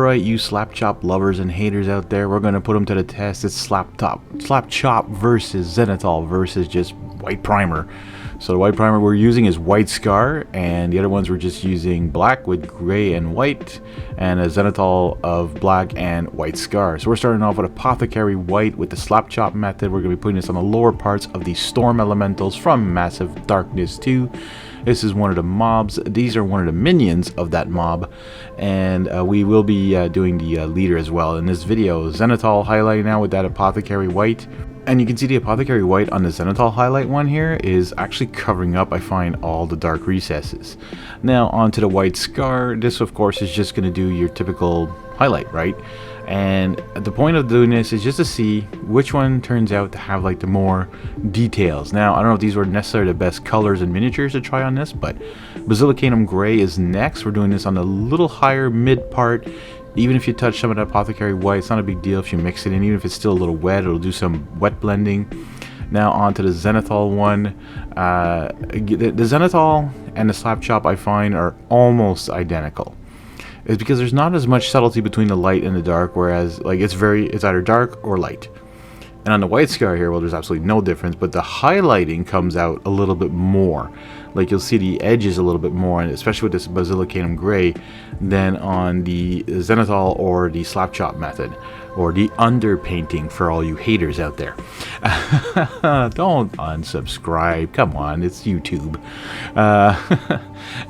Alright, you slap chop lovers and haters out there, we're gonna put them to the test. It's slap chop versus Zenithal versus just white primer. So the white primer we're using is white scar, and the other ones we're just using black with gray and white, and a Zenithal of black and white scar. So we're starting off with Apothecary white with the slap chop method. We're going to be putting this on the lower parts of the storm elementals from Massive Darkness 2. This is one of the mobs. These are one of the minions of that mob, and we will be doing the leader as well in this video. Zenithal highlighting now with that Apothecary white. And you can see the Apothecary white on the Zenithal highlight one here is actually covering up, I find, all the dark recesses. Now onto the white scar. This of course is just going to do your typical highlight, right? And the point of doing this is just to see which one turns out to have like the more details. Now I don't know if these were necessarily the best colors and miniatures to try on this, but Basilicanum gray is next. We're doing this on a little higher mid part. Even if you touch some of that Apothecary white, it's not a big deal if you mix it in. Even if it's still a little wet, it'll do some wet blending. Now onto the Zenithal one. The Zenithal and the slap chop I find are almost identical. It's because there's not as much subtlety between the light and the dark, whereas like it's either dark or light. And on the white scar here, well, there's absolutely no difference, but the highlighting comes out a little bit more. Like you'll see the edges a little bit more, and especially with this Basilicanum gray, than on the Zenithal or the slap chop method, or the underpainting for all you haters out there. Don't unsubscribe, come on, it's YouTube.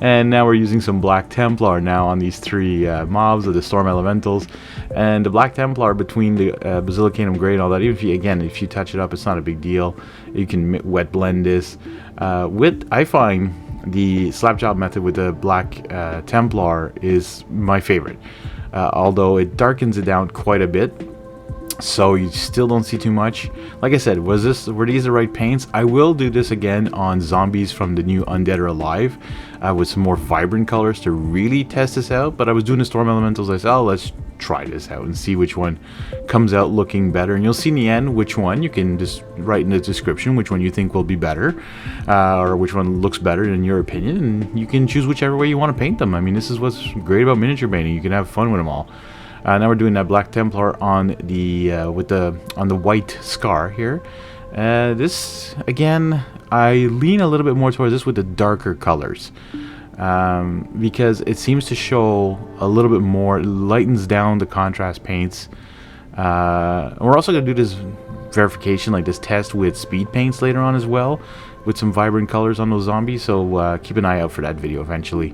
And now we're using some Black Templar now on these three mobs of the Storm Elementals. And the Black Templar between the Basilicanum gray and all that, even if you touch it up, it's not a big deal. You can wet blend this. I find the slap chop method with the Black Templar is my favorite. Although it darkens it down quite a bit, so you still don't see too much. Like I said, were these the right paints? I will do this again on zombies from the new Undead or Alive with some more vibrant colors to really test this out. But I was doing the Storm Elementals. I said, oh, let's try this out and see which one comes out looking better. And you'll see in the end which one. You can just write in the description which one you think will be better, or which one looks better in your opinion, and you can choose whichever way you want to paint them. I mean, this is what's great about miniature painting. You can have fun with them all. Now we're doing that Black Templar on the on the white scar here. This again, I lean a little bit more towards this with the darker colors, because it seems to show a little bit more. It lightens down the contrast paints. We're also going to do this verification, like this test with speed paints later on as well, with some vibrant colors on those zombies. So keep an eye out for that video eventually.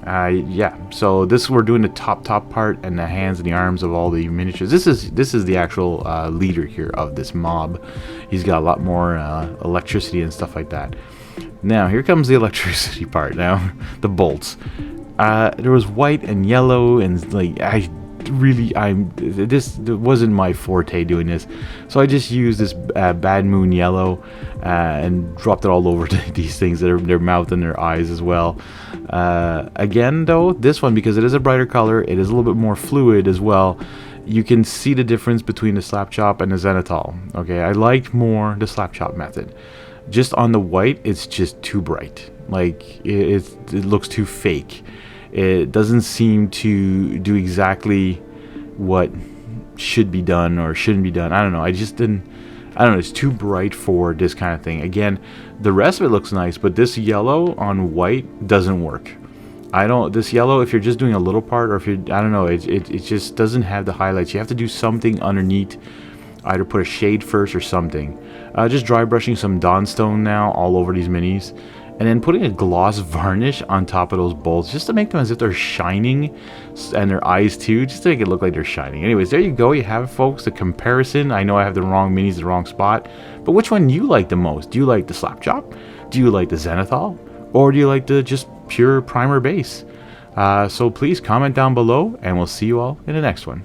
Yeah, so we're doing the top part and the hands and the arms of all the miniatures. This is the actual leader here of this mob. He's got a lot more electricity and stuff like that. Now here comes the electricity part. Now the bolts. There was white and yellow, and like this wasn't my forte doing this, so I just used this Bad Moon yellow and dropped it all over these things, their mouth and their eyes as well. Again though, this one, because it is a brighter color, it is a little bit more fluid as well. You can see the difference between the slap chop and the Zenithal. Okay, I liked more the slap chop method. Just on the white, it's just too bright. Like it looks too fake. It doesn't seem to do exactly what should be done or shouldn't be done. I don't know. I don't know. It's too bright for this kind of thing. Again, the rest of it looks nice, but this yellow on white doesn't work. This yellow, if you're just doing a little part, or if you, I don't know, it just doesn't have the highlights. You have to do something underneath. Either put a shade first or something. Just dry brushing some Dawnstone now all over these minis. And then putting a gloss varnish on top of those bolts, just to make them as if they're shining, and their eyes too, just to make it look like they're shining. Anyways, there you go. You have it, folks. The comparison. I know I have the wrong minis, the wrong spot, but which one do you like the most? Do you like the slap chop? Do you like the Zenithal? Or do you like the just pure primer base? So please comment down below, and we'll see you all in the next one.